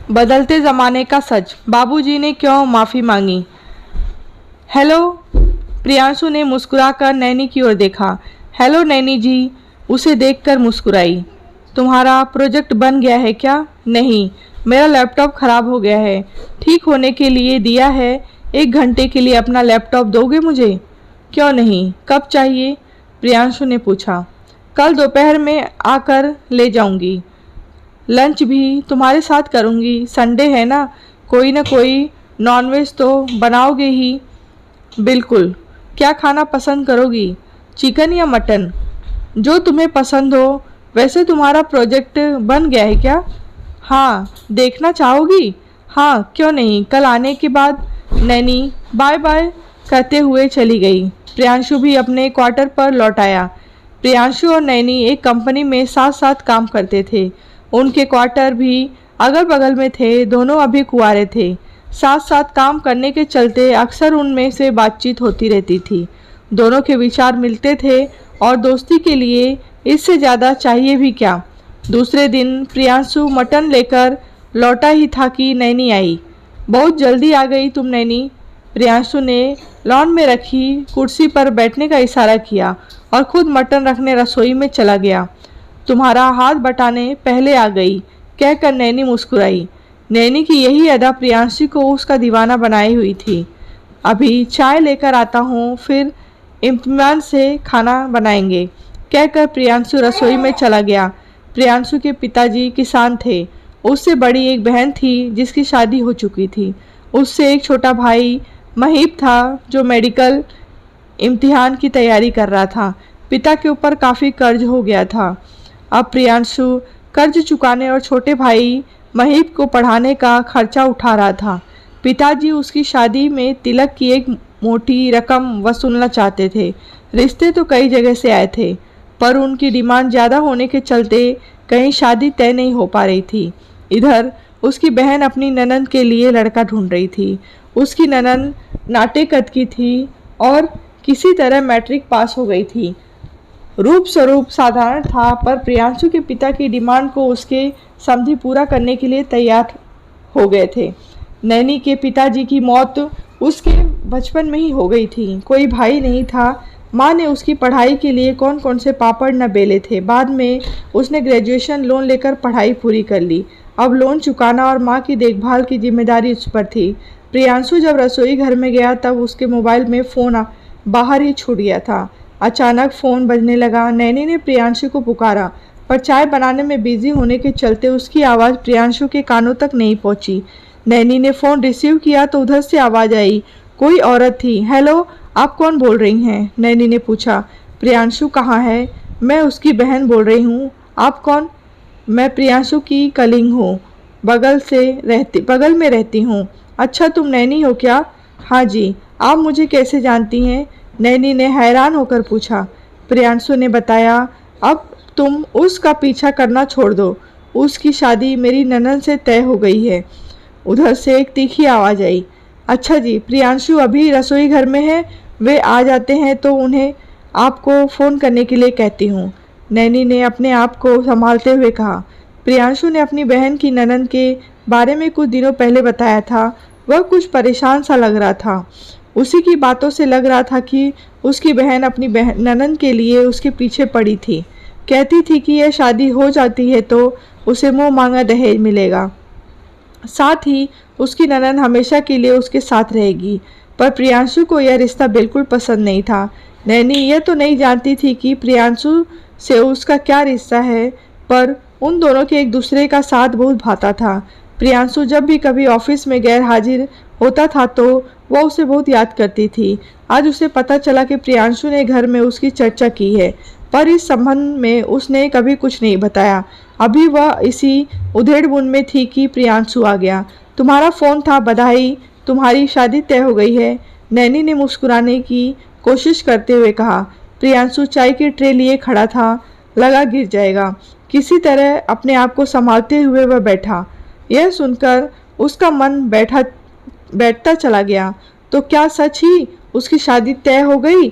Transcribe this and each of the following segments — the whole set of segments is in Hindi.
बदलते ज़माने का सच, बाबूजी ने क्यों माफ़ी मांगी। हेलो, प्रियांशु ने मुस्कुराकर नैनी की ओर देखा। हेलो नैनी जी, उसे देखकर मुस्कुराई। तुम्हारा प्रोजेक्ट बन गया है क्या? नहीं, मेरा लैपटॉप ख़राब हो गया है, ठीक होने के लिए दिया है। 1 घंटे के लिए अपना लैपटॉप दोगे मुझे? क्यों नहीं, कब चाहिए? प्रियांशु ने पूछा। कल दोपहर में आकर ले जाऊंगी। लंच भी तुम्हारे साथ करूंगी, संडे है ना कोई नॉनवेज तो बनाओगे ही। बिल्कुल। क्या खाना पसंद करोगी, चिकन या मटन? जो तुम्हें पसंद हो। वैसे तुम्हारा प्रोजेक्ट बन गया है क्या? हाँ, देखना चाहोगी? हाँ, क्यों नहीं, कल आने के बाद। नैनी बाय बाय कहते हुए चली गई। प्रियांशु भी अपने क्वार्टर पर लौट आया। प्रियांशु और नैनी एक कंपनी में साथ साथ काम करते थे। उनके क्वार्टर भी अगल बगल में थे। दोनों अभी कुंवारे थे। साथ साथ काम करने के चलते अक्सर उनमें से बातचीत होती रहती थी। दोनों के विचार मिलते थे और दोस्ती के लिए इससे ज़्यादा चाहिए भी क्या। दूसरे दिन प्रियांशु मटन लेकर लौटा ही था कि नैनी आई। बहुत जल्दी आ गई तुम नैनी। प्रियांशु ने लॉन में रखी कुर्सी पर बैठने का इशारा किया और खुद मटन रखने रसोई में चला गया। तुम्हारा हाथ बटाने पहले आ गई, कहकर नैनी मुस्कुराई। नैनी की यही अदा प्रियांशु को उसका दीवाना बनाई हुई थी। अभी चाय लेकर आता हूँ, फिर इत्मीनान से खाना बनाएंगे, कहकर प्रियांशु रसोई में चला गया। प्रियांशु के पिताजी किसान थे। उससे बड़ी एक बहन थी जिसकी शादी हो चुकी थी। उससे एक छोटा भाई महीप था जो मेडिकल इम्तिहान की तैयारी कर रहा था। पिता के ऊपर काफ़ी कर्ज हो गया था। अब प्रियांशु कर्ज चुकाने और छोटे भाई महीप को पढ़ाने का खर्चा उठा रहा था। पिताजी उसकी शादी में तिलक की एक मोटी रकम वसूलना चाहते थे। रिश्ते तो कई जगह से आए थे, पर उनकी डिमांड ज़्यादा होने के चलते कहीं शादी तय नहीं हो पा रही थी। इधर उसकी बहन अपनी ननंद के लिए लड़का ढूंढ रही थी। उसकी ननंद नाटे कद की थी और किसी तरह मैट्रिक पास हो गई थी। रूप स्वरूप साधारण था, पर प्रियांशु के पिता की डिमांड को उसके समधी पूरा करने के लिए तैयार हो गए थे। नैनी के पिताजी की मौत उसके बचपन में ही हो गई थी। कोई भाई नहीं था। माँ ने उसकी पढ़ाई के लिए कौन कौन से पापड़ न बेले थे। बाद में उसने ग्रेजुएशन लोन लेकर पढ़ाई पूरी कर ली। अब लोन चुकाना और माँ की देखभाल की जिम्मेदारी उस पर थी। प्रियांशु जब रसोई घर में गया तब उसके मोबाइल में फ़ोन बाहर ही छूट गया था। अचानक फ़ोन बजने लगा। नैनी ने प्रियांशु को पुकारा, पर चाय बनाने में बिजी होने के चलते उसकी आवाज़ प्रियांशु के कानों तक नहीं पहुंची। नैनी ने फ़ोन रिसीव किया तो उधर से आवाज़ आई। कोई औरत थी। हेलो, आप कौन बोल रही हैं? नैनी ने पूछा। प्रियांशु कहाँ है? मैं उसकी बहन बोल रही हूँ। आप कौन? मैं प्रियांशु की कलिंग हूँ, बगल में रहती हूँ। अच्छा, तुम नैनी हो क्या? हाँ जी। आप मुझे कैसे जानती हैं? नैनी ने हैरान होकर पूछा। प्रियांशु ने बताया। अब तुम उसका पीछा करना छोड़ दो। उसकी शादी मेरी ननद से तय हो गई है। उधर से एक तीखी आवाज़ आई। अच्छा जी, प्रियांशु अभी रसोई घर में है। वे आ जाते हैं तो उन्हें आपको फ़ोन करने के लिए कहती हूँ, नैनी ने अपने आप को संभालते हुए कहा। प्रियांशु ने अपनी बहन की ननद के बारे में कुछ दिनों पहले बताया था। वह कुछ परेशान सा लग रहा था। उसी की बातों से लग रहा था कि उसकी बहन अपनी ननद के लिए उसके पीछे पड़ी थी। कहती थी कि यह शादी हो जाती है तो उसे मुँह मांगा दहेज मिलेगा, साथ ही उसकी ननद हमेशा के लिए उसके साथ रहेगी। पर प्रियांशु को यह रिश्ता बिल्कुल पसंद नहीं था। नैनी यह तो नहीं जानती थी कि प्रियांशु से उसका क्या रिश्ता है, पर उन दोनों के एक दूसरे का साथ बहुत भाता था। प्रियांशु जब भी कभी ऑफिस में गैर हाजिर होता था तो वह उसे बहुत याद करती थी। आज उसे पता चला कि प्रियांशु ने घर में उसकी चर्चा की है, पर इस संबंध में उसने कभी कुछ नहीं बताया। अभी वह इसी उधेड़-बुन में थी कि प्रियांशु आ गया। तुम्हारा फ़ोन था, बधाई, तुम्हारी शादी तय हो गई है, नैनी ने मुस्कुराने की कोशिश करते हुए कहा। प्रियांशु चाय की ट्रे लिए खड़ा था, लगा गिर जाएगा। किसी तरह अपने आप को संभालते हुए वह बैठा। यह सुनकर उसका मन बैठता चला गया। तो क्या सच ही उसकी शादी तय हो गई?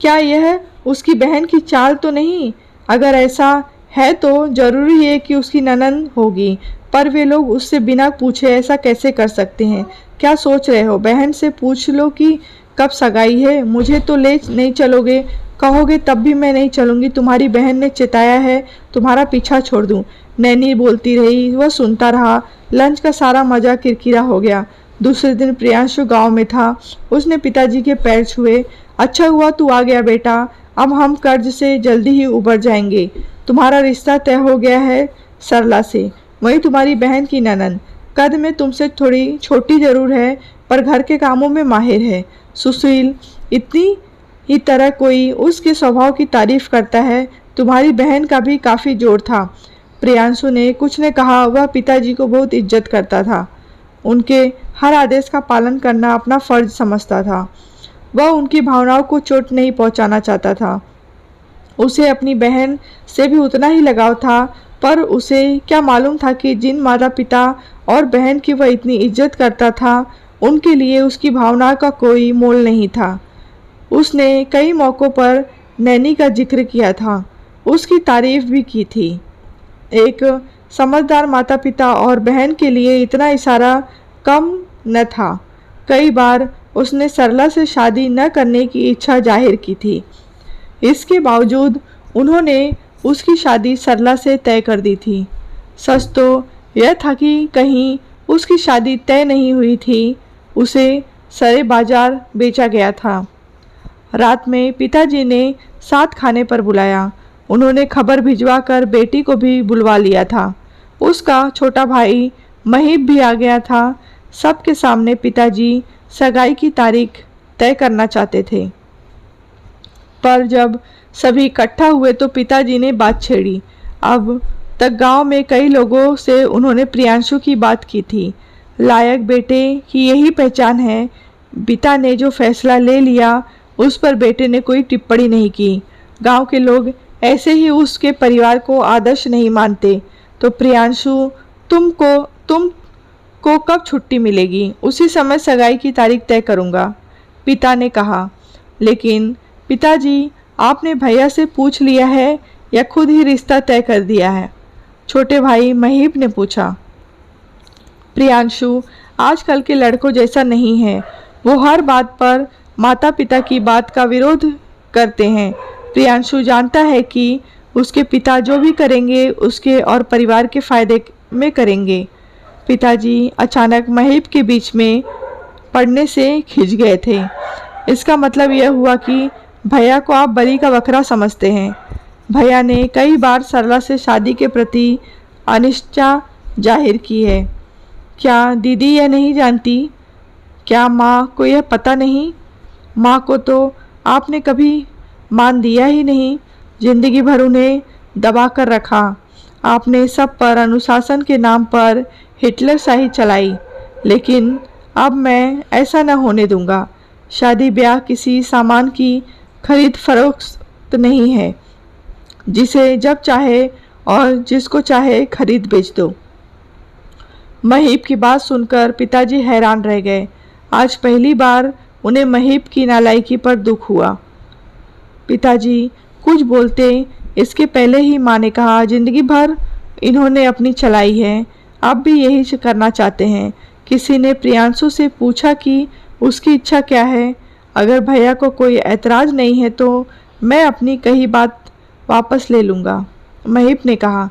क्या यह उसकी बहन की चाल तो नहीं? अगर ऐसा है तो जरूरी है कि उसकी ननद होगी। पर वे लोग उससे बिना पूछे ऐसा कैसे कर सकते हैं? क्या सोच रहे हो? बहन से पूछ लो कि कब सगाई है। मुझे तो ले नहीं चलोगे, कहोगे तब भी मैं नहीं चलूँगी। तुम्हारी बहन ने चिताया है तुम्हारा पीछा छोड़ दूँ। नैनी बोलती रही, वह सुनता रहा। लंच का सारा मज़ा किरकिरा हो गया। दूसरे दिन प्रियांशु गांव में था। उसने पिताजी के पैर छुए। अच्छा हुआ तू आ गया बेटा, अब हम कर्ज से जल्दी ही उबर जाएंगे। तुम्हारा रिश्ता तय हो गया है सरला से, वही तुम्हारी बहन की ननद। कद में तुमसे थोड़ी छोटी जरूर है, पर घर के कामों में माहिर है। सुशील, इतनी ही तरह कोई उसके स्वभाव की तारीफ करता है। तुम्हारी बहन का भी काफ़ी जोर था। प्रियांशु ने कुछ ने कहा। वह पिताजी को बहुत इज्जत करता था। उनके हर आदेश का पालन करना अपना फर्ज समझता था। वह उनकी भावनाओं को चोट नहीं पहुंचाना चाहता था। उसे अपनी बहन से भी उतना ही लगाव था, पर उसे क्या मालूम था कि जिन माता पिता और बहन की वह इतनी इज्जत करता था, उनके लिए उसकी भावना का कोई मोल नहीं था। उसने कई मौक़ों पर नैनी का जिक्र किया था, उसकी तारीफ भी की थी। एक समझदार माता पिता और बहन के लिए इतना इशारा कम न था। कई बार उसने सरला से शादी न करने की इच्छा जाहिर की थी। इसके बावजूद उन्होंने उसकी शादी सरला से तय कर दी थी। सच तो यह था कि कहीं उसकी शादी तय नहीं हुई थी, उसे सरे बाजार बेचा गया था। रात में पिताजी ने साथ खाने पर बुलाया। उन्होंने खबर भिजवा कर बेटी को भी बुलवा लिया था। उसका छोटा भाई महीप भी आ गया था। सबके सामने पिताजी सगाई की तारीख तय करना चाहते थे, पर जब सभी इकट्ठा हुए तो पिताजी ने बात छेड़ी। अब तक गांव में कई लोगों से उन्होंने प्रियांशु की बात की थी। लायक बेटे की यही पहचान है। पिता ने जो फैसला ले लिया उस पर बेटे ने कोई टिप्पणी नहीं की। गांव के लोग ऐसे ही उसके परिवार को आदर्श नहीं मानते। तो प्रियांशु, तुमको कब छुट्टी मिलेगी? उसी समय सगाई की तारीख तय करूँगा, पिता ने कहा। लेकिन पिताजी, आपने भैया से पूछ लिया है या खुद ही रिश्ता तय कर दिया है? छोटे भाई महीप ने पूछा। प्रियांशु आजकल के लड़कों जैसा नहीं है। वो हर बात पर माता पिता की बात का विरोध करते हैं। प्रियांशु जानता है कि उसके पिता जो भी करेंगे उसके और परिवार के फायदे में करेंगे। पिताजी अचानक महीप के बीच में पड़ने से खिंच गए थे। इसका मतलब यह हुआ कि भैया को आप बलि का बकरा समझते हैं। भैया ने कई बार सरला से शादी के प्रति अनिच्छा जाहिर की है। क्या दीदी यह नहीं जानती? क्या माँ को यह पता नहीं? माँ को तो आपने कभी मान दिया ही नहीं। जिंदगी भर उन्हें दबा कर रखा। आपने सब पर अनुशासन के नाम पर हिटलर शाही चलाई। लेकिन अब मैं ऐसा न होने दूंगा। शादी ब्याह किसी सामान की खरीद फरोख्त नहीं है, जिसे जब चाहे और जिसको चाहे खरीद बेच दो। महीप की बात सुनकर पिताजी हैरान रह गए। आज पहली बार उन्हें महीप की नालायकी पर दुख हुआ। पिताजी कुछ बोलते इसके पहले ही माँ ने कहा, जिंदगी भर इन्होंने अपनी चलाई है, अब भी यही करना चाहते हैं। किसी ने प्रियांशु से पूछा कि उसकी इच्छा क्या है। अगर भैया को कोई ऐतराज़ नहीं है तो मैं अपनी कही बात वापस ले लूँगा। महीप ने कहा,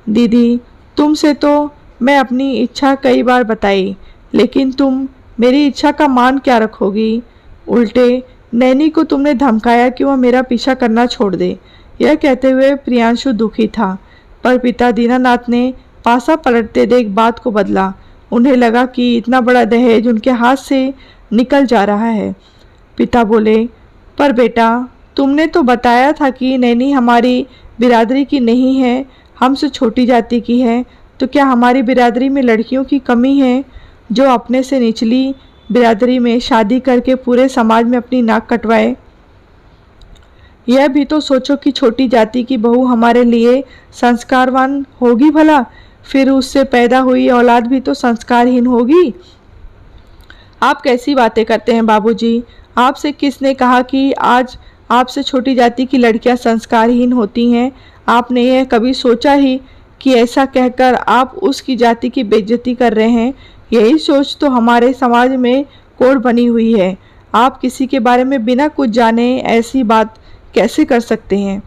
दीदी तुमसे तो मैं अपनी इच्छा कई बार बताई, लेकिन तुम मेरी इच्छा का मान क्या रखोगी? उल्टे नैनी को तुमने धमकाया कि वह मेरा पीछा करना छोड़ दे। यह कहते हुए प्रियांशु दुखी था, पर पिता दीनानाथ ने पासा पलटते देख बात को बदला। उन्हें लगा कि इतना बड़ा दहेज उनके हाथ से निकल जा रहा है। पिता बोले, पर बेटा तुमने तो बताया था कि नैनी हमारी बिरादरी की नहीं है, हमसे छोटी जाति की है। तो क्या हमारी बिरादरी में लड़कियों की कमी है जो अपने से निचली बिरादरी में शादी करके पूरे समाज में अपनी नाक कटवाए? यह भी तो सोचो कि छोटी जाति की बहू हमारे लिए संस्कारवान होगी भला, फिर उससे पैदा हुई औलाद भी तो संस्कारहीन होगी। आप कैसी बातें करते हैं बाबूजी? आपसे किसने कहा कि आज आपसे छोटी जाति की लड़कियां संस्कारहीन होती हैं? आपने यह कभी सोचा ही कि ऐसा कहकर आप उसकी जाति की बेइज्जती कर रहे हैं। यही सोच तो हमारे समाज में कोड बनी हुई है। आप किसी के बारे में बिना कुछ जाने ऐसी बात कैसे कर सकते हैं।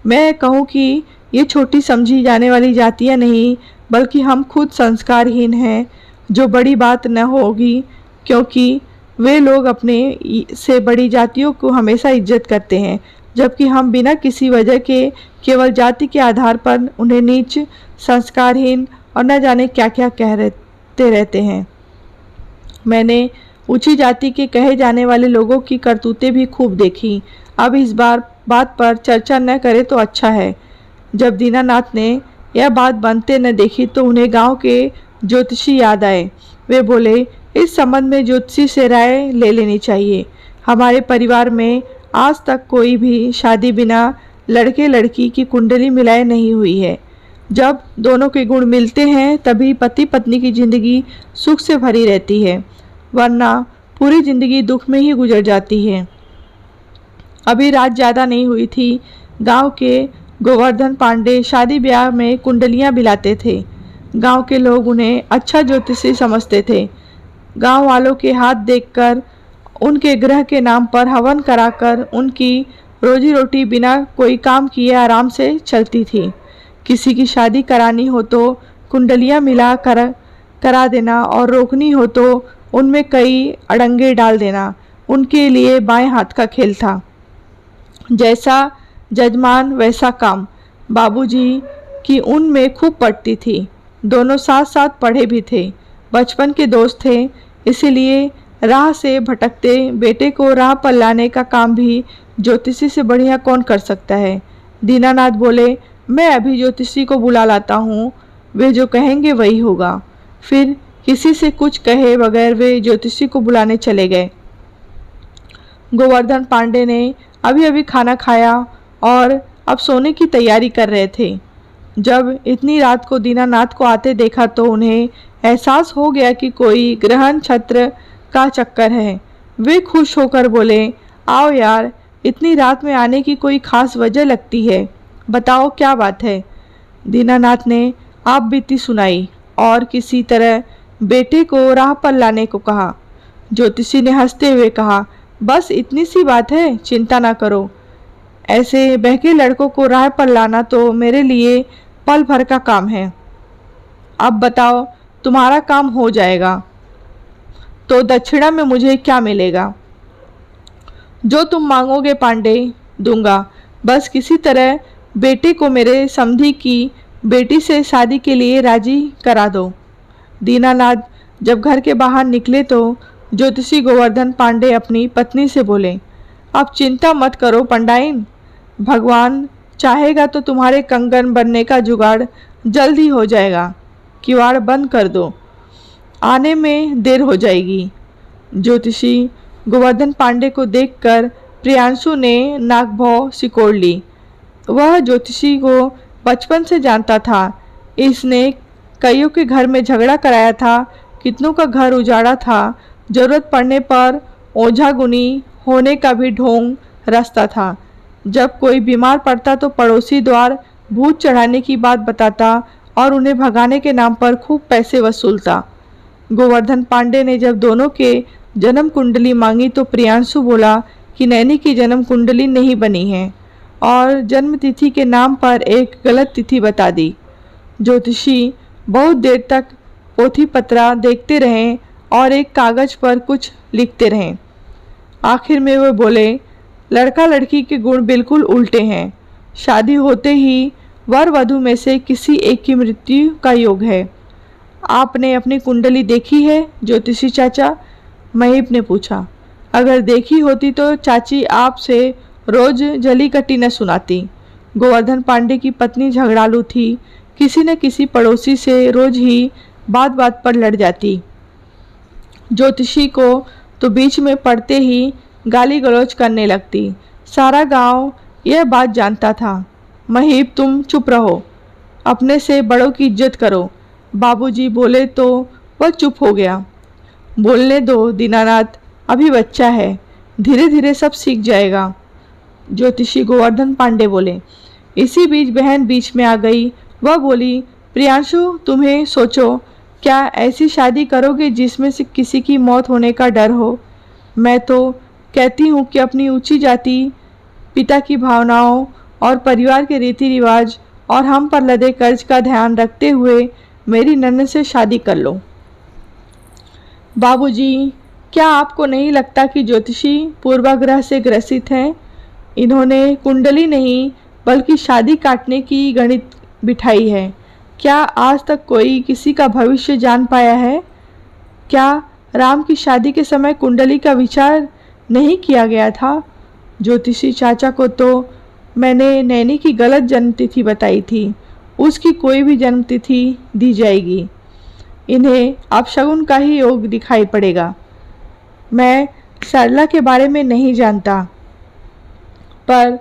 मैं कहूँ कि ये छोटी समझी जाने वाली जातियाँ नहीं, बल्कि हम खुद संस्कारहीन हैं, जो बड़ी बात न होगी, क्योंकि वे लोग अपने से बड़ी जातियों को हमेशा इज्जत करते हैं, जबकि हम बिना किसी वजह के केवल जाति के आधार पर उन्हें नीच, संस्कारहीन और न जाने क्या क्या कहते रहते हैं। मैंने ऊंची जाति के कहे जाने वाले लोगों की करतूतें भी खूब देखी। अब इस बात पर चर्चा न करे तो अच्छा है। जब दीनानाथ ने यह बात बनते न देखी तो उन्हें गांव के ज्योतिषी याद आए। वे बोले, इस संबंध में ज्योतिषी से राय ले लेनी चाहिए। हमारे परिवार में आज तक कोई भी शादी बिना लड़के लड़की की कुंडली मिलाए नहीं हुई है। जब दोनों के गुण मिलते हैं तभी पति पत्नी की जिंदगी सुख से भरी रहती है, वरना पूरी जिंदगी दुख में ही गुजर जाती है। अभी रात ज़्यादा नहीं हुई थी। गांव के गोवर्धन पांडे शादी ब्याह में कुंडलियां बिलाते थे। गांव के लोग उन्हें अच्छा ज्योतिषी समझते थे। गांव वालों के हाथ देखकर, उनके ग्रह के नाम पर हवन कराकर उनकी रोजी रोटी बिना कोई काम किए आराम से चलती थी। किसी की शादी करानी हो तो कुंडलियां मिला करा देना और रोकनी हो तो उनमें कई अड़ंगे डाल देना उनके लिए बाएं हाथ का खेल था। जैसा जजमान वैसा काम। बाबूजी की उनमें खूब पड़ती थी। दोनों साथ साथ पढ़े भी थे, बचपन के दोस्त थे, इसीलिए राह से भटकते बेटे को राह पर लाने का काम भी ज्योतिषी से बढ़िया कौन कर सकता है। दीनानाथ बोले, मैं अभी ज्योतिषी को बुला लाता हूँ, वे जो कहेंगे वही होगा। फिर किसी से कुछ कहे बगैर वे ज्योतिषी को बुलाने चले गए। गोवर्धन पांडे ने अभी अभी खाना खाया और अब सोने की तैयारी कर रहे थे। जब इतनी रात को दीनानाथ को आते देखा तो उन्हें एहसास हो गया कि कोई ग्रहण छत्र का चक्कर है। वे खुश होकर बोले, आओ यार, इतनी रात में आने की कोई खास वजह लगती है, बताओ क्या बात है। दीनानाथ ने आप बीती सुनाई और किसी तरह बेटे को राह पर लाने को कहा। ज्योतिषी ने हंसते हुए कहा, बस इतनी सी बात है, चिंता ना करो। ऐसे बहके लड़कों को राह पर लाना तो मेरे लिए पल भर का काम है। अब बताओ, तुम्हारा काम हो जाएगा तो दक्षिणा में मुझे क्या मिलेगा? जो तुम मांगोगे पांडे, दूंगा। बस किसी तरह बेटे को मेरे समधी की बेटी से शादी के लिए राजी करा दो। दीनानाथ जब घर के बाहर निकले तो ज्योतिषी गोवर्धन पांडे अपनी पत्नी से बोले, अब चिंता मत करो पंडाइन, भगवान चाहेगा तो तुम्हारे कंगन बनने का जुगाड़ जल्द ही हो जाएगा। किवाड़ बंद कर दो, आने में देर हो जाएगी। ज्योतिषी गोवर्धन पांडे को देखकर प्रियांशु ने नाक भौं सिकोड़ ली। वह ज्योतिषी को बचपन से जानता था। इसने कईयों के घर में झगड़ा कराया था, कितनों का घर उजाड़ा था। जरूरत पड़ने पर ओझा गुनी होने का भी ढोंग रचता था। जब कोई बीमार पड़ता तो पड़ोसी द्वार भूत चढ़ाने की बात बताता और उन्हें भगाने के नाम पर खूब पैसे वसूलता। गोवर्धन पांडे ने जब दोनों के जन्म कुंडली मांगी तो प्रियांशु बोला कि नैनी की जन्म कुंडली नहीं बनी है और जन्म तिथि के नाम पर एक गलत तिथि बता दी। ज्योतिषी बहुत देर तक पोथी पत्रा देखते रहे और एक कागज पर कुछ लिखते रहे। आखिर में वे बोले, लड़का लड़की के गुण बिल्कुल उल्टे हैं। शादी होते ही वर वधू में से किसी एक की मृत्यु का योग है। आपने अपनी कुंडली देखी है ज्योतिषी चाचा? महीप ने पूछा। अगर देखी होती तो चाची आपसे रोज जली कटी न सुनाती। गोवर्धन पांडे की पत्नी झगड़ालू थी, किसी न किसी पड़ोसी से रोज ही बात बात पर लड़ जाती। ज्योतिषी को तो बीच में पड़ते ही गाली गलौज करने लगती। सारा गांव यह बात जानता था। महीप तुम चुप रहो, अपने से बड़ों की इज्जत करो। बाबूजी बोले तो वह चुप हो गया। बोलने दो दीनानाथ, अभी बच्चा है, धीरे धीरे सब सीख जाएगा। ज्योतिषी गोवर्धन पांडे बोले। इसी बीच बहन बीच में आ गई। वह बोली, प्रियांशु, तुम्हें सोचो, क्या ऐसी शादी करोगे जिसमें से किसी की मौत होने का डर हो? मैं तो कहती हूँ कि अपनी ऊंची जाति, पिता की भावनाओं और परिवार के रीति रिवाज और हम पर लदे कर्ज का ध्यान रखते हुए मेरी नन्द से शादी कर लो। बाबूजी, क्या आपको नहीं लगता कि ज्योतिषी पूर्वाग्रह से ग्रसित हैं? इन्होंने कुंडली नहीं बल्कि शादी काटने की गणित बिठाई है। क्या आज तक कोई किसी का भविष्य जान पाया है? क्या राम की शादी के समय कुंडली का विचार नहीं किया गया था? ज्योतिषी चाचा को तो मैंने नैनी की गलत जन्मतिथि बताई थी। उसकी कोई भी जन्मतिथि दी जाएगी। इन्हें अब शगुन का ही योग दिखाई पड़ेगा। मैं सरला के बारे में नहीं जानता, पर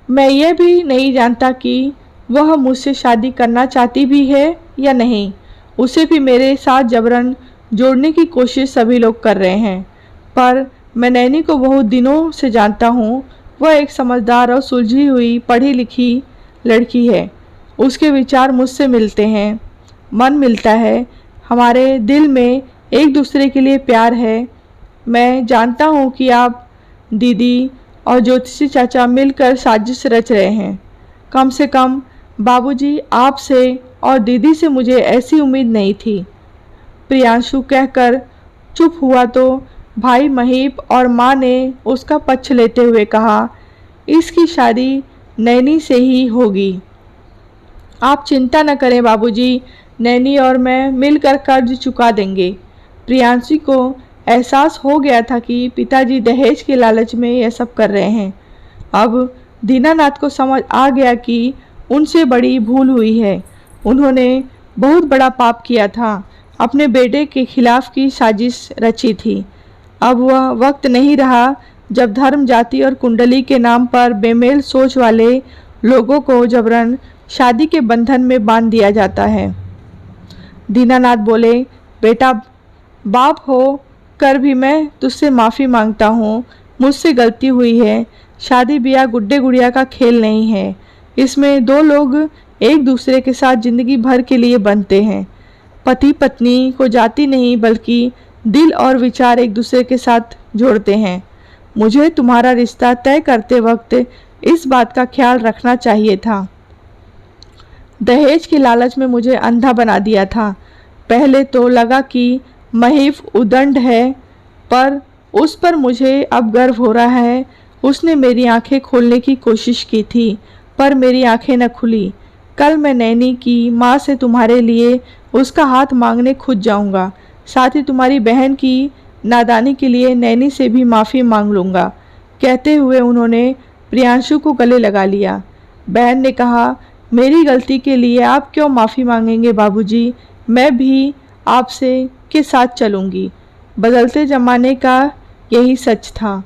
मैं यह भी नहीं जानता कि वह मुझसे शादी करना चाहती भी है या नहीं। उसे भी मेरे साथ जबरन जोड़ने की कोशिश सभी लोग कर रहे हैं, पर मैं नैनी को बहुत दिनों से जानता हूँ। वह एक समझदार और सुलझी हुई पढ़ी लिखी लड़की है। उसके विचार मुझसे मिलते हैं, मन मिलता है, हमारे दिल में एक दूसरे के लिए प्यार है। मैं जानता हूँ कि आप, दीदी और ज्योतिषी चाचा मिलकर साजिश रच रहे हैं। कम से कम बाबूजी, आपसे और दीदी से मुझे ऐसी उम्मीद नहीं थी। प्रियांशु कहकर चुप हुआ तो भाई महीप और माँ ने उसका पक्ष लेते हुए कहा, इसकी शादी नैनी से ही होगी। आप चिंता न करें बाबूजी, नैनी और मैं मिलकर कर्ज चुका देंगे। प्रियांशु को एहसास हो गया था कि पिताजी दहेज के लालच में यह सब कर रहे हैं। अब दीनानाथ को समझ आ गया कि उनसे बड़ी भूल हुई है। उन्होंने बहुत बड़ा पाप किया था, अपने बेटे के खिलाफ की साजिश रची थी। अब वह वक्त नहीं रहा जब धर्म, जाति और कुंडली के नाम पर बेमेल सोच वाले लोगों को जबरन शादी के बंधन में बांध दिया जाता है। दीनानाथ बोले, बेटा, बाप हो कर भी मैं तुझसे माफ़ी मांगता हूँ। मुझसे गलती हुई है। शादी ब्याह गुड्डे गुड़िया का खेल नहीं है। इसमें दो लोग एक दूसरे के साथ जिंदगी भर के लिए बनते हैं। पति पत्नी को जाति नहीं बल्कि दिल और विचार एक दूसरे के साथ जोड़ते हैं। मुझे तुम्हारा रिश्ता तय करते वक्त इस बात का ख्याल रखना चाहिए था। दहेज के लालच में मुझे अंधा बना दिया था। पहले तो लगा कि महीफ उदंड है, पर उस पर मुझे अब गर्व हो रहा है। उसने मेरी आंखें खोलने की कोशिश की थी, पर मेरी आंखें न खुली। कल मैं नैनी की माँ से तुम्हारे लिए उसका हाथ मांगने खुद जाऊंगा। साथ ही तुम्हारी बहन की नादानी के लिए नैनी से भी माफ़ी मांग लूँगा। कहते हुए उन्होंने प्रियांशु को गले लगा लिया। बहन ने कहा, मेरी गलती के लिए आप क्यों माफ़ी मांगेंगे बाबूजी? मैं भी आपसे के साथ चलूँगी। बदलते ज़माने का यही सच था।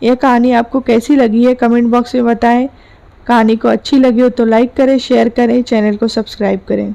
यह कहानी आपको कैसी लगी है कमेंट बॉक्स में बताएं। कहानी को अच्छी लगी हो तो लाइक करें, शेयर करें, चैनल को सब्सक्राइब करें।